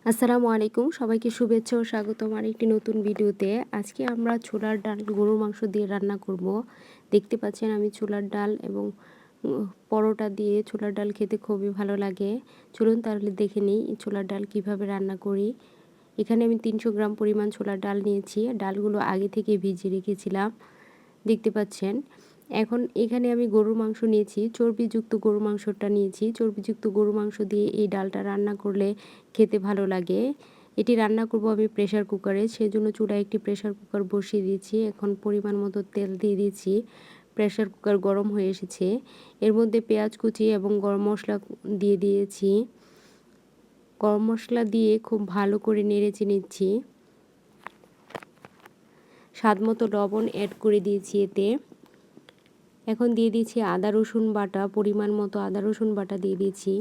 আসসালামু আলাইকুম, সবাইকে শুভেচ্ছা ও স্বাগতম আরেকটি নতুন ভিডিওতে। আজকে আমরা ছোলার ডাল গরুর মাংস দিয়ে রান্না করব। দেখতে পাচ্ছেন আমি ছোলার ডাল এবং পরোটা দিয়ে ছোলার ডাল খেতে খুবই ভালো লাগে। চলুন তাহলে দেখে নিই ছোলার ডাল কিভাবে রান্না করি। এখানে আমি 300 গ্রাম পরিমাণ ছোলার ডাল নিয়েছি। ডালগুলো আগে থেকে ভিজিয়ে রেখেছিলাম, দেখতে পাচ্ছেন। এখন এখানে আমি গরুর মাংস নিয়েছি, চর্বিযুক্ত গরুর মাংসটা নিয়েছি। চর্বিযুক্ত গরুর মাংস দিয়ে এই ডালটা রান্না করলে খেতে ভালো লাগে। এটি রান্না করব আমি প্রেসার কুকারে, সেজন্য চুলায় একটি প্রেসার কুকার বসিয়ে দিয়েছি। এখন পরিমাণ মতো তেল দিয়ে দিয়েছি। প্রেসার কুকার গরম হয়ে এসেছে। এর মধ্যে পেঁয়াজ কুচি এবং গরম মশলা দিয়ে দিয়েছি। গরম মশলা দিয়ে খুব ভালো করে নেড়েচে নিচ্ছি। স্বাদমতো লবণ অ্যাড করে দিয়েছি এতে। এখন দিয়ে দিচ্ছি আদা রসুন বাটা, পরিমাণ মতো আদা রসুন বাটা দিয়ে দিয়েছি।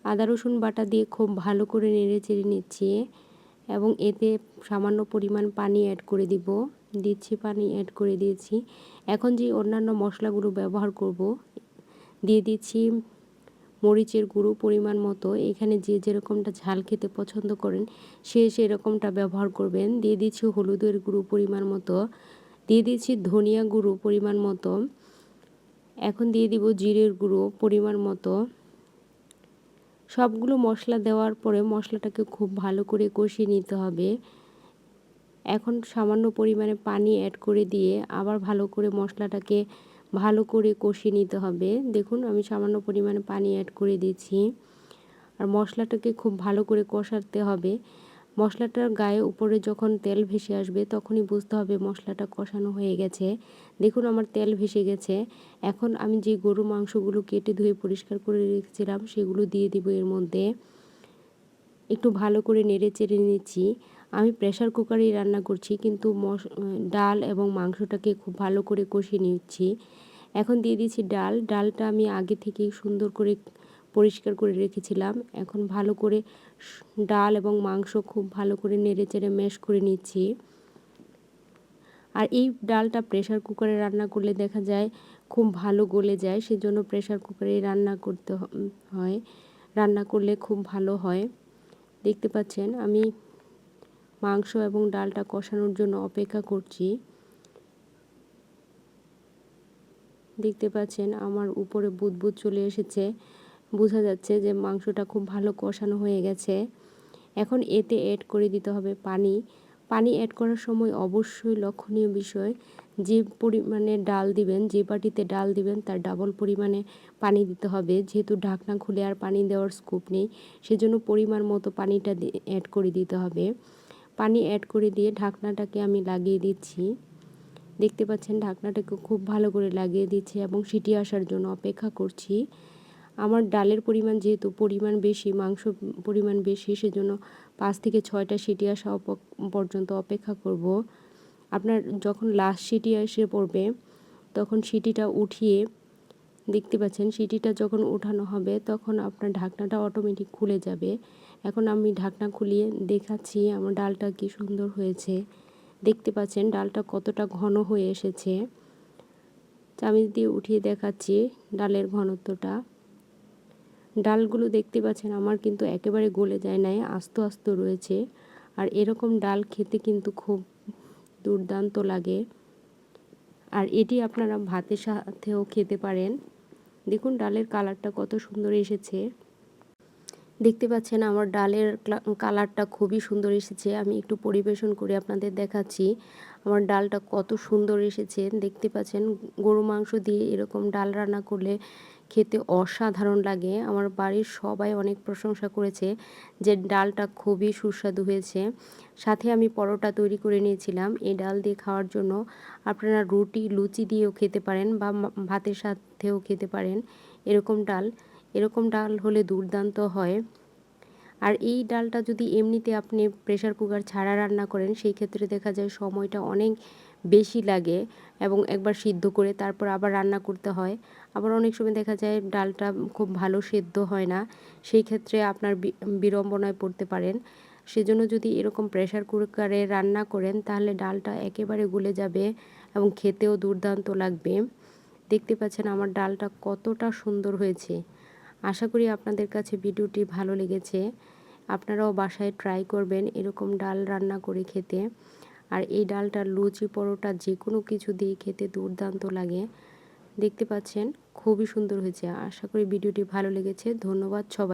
আদা রসুন বাটা দিয়ে খুব ভালো করে নেড়ে চেড়ে নিচ্ছি এবং এতে সামান্য পরিমাণ পানি অ্যাড করে দিচ্ছি, পানি অ্যাড করে দিয়েছি। এখন যে অন্যান্য মশলাগুলো ব্যবহার করব, দিয়ে দিচ্ছি মরিচের গুঁড়ো পরিমাণ মতো। এখানে যে যেরকমটা ঝাল খেতে পছন্দ করেন সে সেরকমটা ব্যবহার করবেন। দিয়ে দিচ্ছি হলুদের গুঁড়ো পরিমাণ মতো, দিয়ে দিচ্ছি ধনিয়া গুঁড়ো পরিমাণ মতো। এখন দিয়ে দিব জিরের গুঁড়ো পরিমাণ মতো। সবগুলো মশলা দেওয়ার পরে মশলাটাকে খুব ভালো করে কষিয়ে নিতে হবে। এখন সামান্য পরিমাণে পানি অ্যাড করে দিয়ে আবার ভালো করে মশলাটাকে ভালো করে কষিয়ে নিতে হবে। দেখুন আমি সামান্য পরিমাণে পানি অ্যাড করে দিয়েছি। আর মশলাটাকে খুব ভালো করে কষাতে হবে। মশলাটার গায়ে উপরে যখন তেল ভেসে আসবে তখনই বুঝতে হবে মশলাটা কষানো হয়ে গেছে। দেখুন আমার তেল ভেসে গেছে। এখন আমি যে গরুর মাংসগুলো কেটে ধুয়ে পরিষ্কার করে রেখেছিলাম সেগুলো দিয়ে দিব এর মধ্যে। একটু ভালো করে নেড়ে চেড়ে নিচ্ছি। আমি প্রেসার কুকারেই রান্না করছি, কিন্তু ডাল এবং মাংসটাকে খুব ভালো করে কষিয়ে নিচ্ছি। এখন দিয়ে দিচ্ছি ডালটা আমি আগে থেকেই সুন্দর করে পরিষ্কার করে রেখেছিলাম। এখন ভালো করে ডাল এবং মাংস খুব ভালো করে নেড়ে চেড়ে ম্যাশ করে নিচ্ছি। আর এই ডালটা প্রেসার কুকারে রান্না করলে দেখা যায় খুব ভালো গলে যায়, সেজন্য প্রেসার কুকারেই রান্না করতে হয়। রান্না করলে খুব ভালো হয়। দেখতে পাচ্ছেন আমি মাংস এবং ডালটা কষানোর জন্য অপেক্ষা করছি। দেখতে পাচ্ছেন আমার উপরে বুদবুদ চলে এসেছে, বোঝা যাচ্ছে যে মাংসটা খুব ভালো কষানো হয়ে গেছে। এখন এতে অ্যাড করে দিতে হবে পানি। পানি অ্যাড করার সময় অবশ্যই লক্ষণীয় বিষয়, যে পরিমাণে ডাল দিবেন, যে বাটিতে ডাল দিবেন তার ডাবল পরিমাণে পানি দিতে হবে। যেহেতু ঢাকনা খুলে আর পানি দেওয়ার স্কোপ নেই, সেজন্য পরিমাণ মতো পানিটা অ্যাড করে দিতে হবে। পানি অ্যাড করে দিয়ে ঢাকনাটাকে আমি লাগিয়ে দিচ্ছি। দেখতে পাচ্ছেন ঢাকনাটাকে খুব ভালো করে লাগিয়ে দিচ্ছি এবং সিটি আসার জন্য অপেক্ষা করছি। আমার ডালের পরিমাণ যেহেতু পরিমাণ বেশি, মাংস পরিমাণ বেশি, সেজন্য 5 থেকে 6টা সিটি আসা পর্যন্ত অপেক্ষা করব। আপনার যখন লাস্ট সিটি এসে পড়বে তখন সিটিটা উঠিয়ে, দেখতে পাচ্ছেন সিটিটা যখন উঠানো হবে তখন আপনার ঢাকনাটা অটোমেটিক খুলে যাবে। এখন আমি ঢাকনা খুলিয়ে দেখাচ্ছি আমার ডালটা কি সুন্দর হয়েছে। দেখতে পাচ্ছেন ডালটা কতটা ঘন হয়ে এসেছে। চামচ দিয়ে উঠিয়ে দেখাচ্ছি ডালের ঘনত্বটা। ডালগুলো দেখতে পাচ্ছেন আমার কিন্তু একেবারে গলে যায় নাই, আস্ত আস্ত রয়েছে। আর এরকম ডাল খেতে কিন্তু খুব দুর্দান্ত লাগে। আর এটি আপনারা ভাতের সাথেও খেতে পারেন। দেখুন ডালের কালারটা কত সুন্দর এসেছে। দেখতে পাচ্ছেন আমার ডালের কালারটা খুবই সুন্দর এসেছে। আমি একটু পরিবেশন করে আপনাদের দেখাচ্ছি আমার ডালটা কত সুন্দর এসেছে। দেখতে পাচ্ছেন গরু মাংস দিয়ে এরকম ডাল রান্না করলে খেতে অসাধারণ লাগে। আমার বাড়ির সবাই অনেক প্রশংসা করেছে যে ডালটা খুবই সুস্বাদু হয়েছে। সাথে আমি পরোটা তৈরি করে নিয়েছিলাম এই ডাল দিয়ে খাওয়ার জন্য। আপনারা রুটি লুচি দিয়েও খেতে পারেন বা ভাতের সাথেও খেতে পারেন। এরকম ডাল হলে দুর্দান্ত হয়। আর এই ডালটা যদি এমনিতে আপনি প্রেসার কুকার ছাড়া রান্না করেন, সেই ক্ষেত্রে দেখা যায় সময়টা অনেক বেশি লাগে এবং একবার সিদ্ধ করে তারপর আবার রান্না করতে হয়। আবার অনেক সময় দেখা যায় ডালটা খুব ভালো সেদ্ধ হয় না, সেই ক্ষেত্রে আপনার বিড়ম্বনায় পড়তে পারেন। সেজন্য যদি এরকম প্রেসার কুকারে রান্না করেন তাহলে ডালটা একেবারে গলে যাবে এবং খেতেও দুর্দান্ত লাগবে। দেখতে পাচ্ছেন আমার ডালটা কতটা সুন্দর হয়েছে। আশা করি আপনাদের কাছে ভিডিওটি ভালো লেগেছে। আপনারাও বাসায় ট্রাই করবেন এরকম ডাল রান্না করে খেতে। আর এই ডালটা লুচি, পরোটা যেকোনো কিছু দিয়ে খেতে দুর্দান্ত লাগে। দেখতে পাচ্ছেন খুবই সুন্দর হয়েছে। আশা করি ভিডিওটি ভালো লেগেছে। ধন্যবাদ সবাই।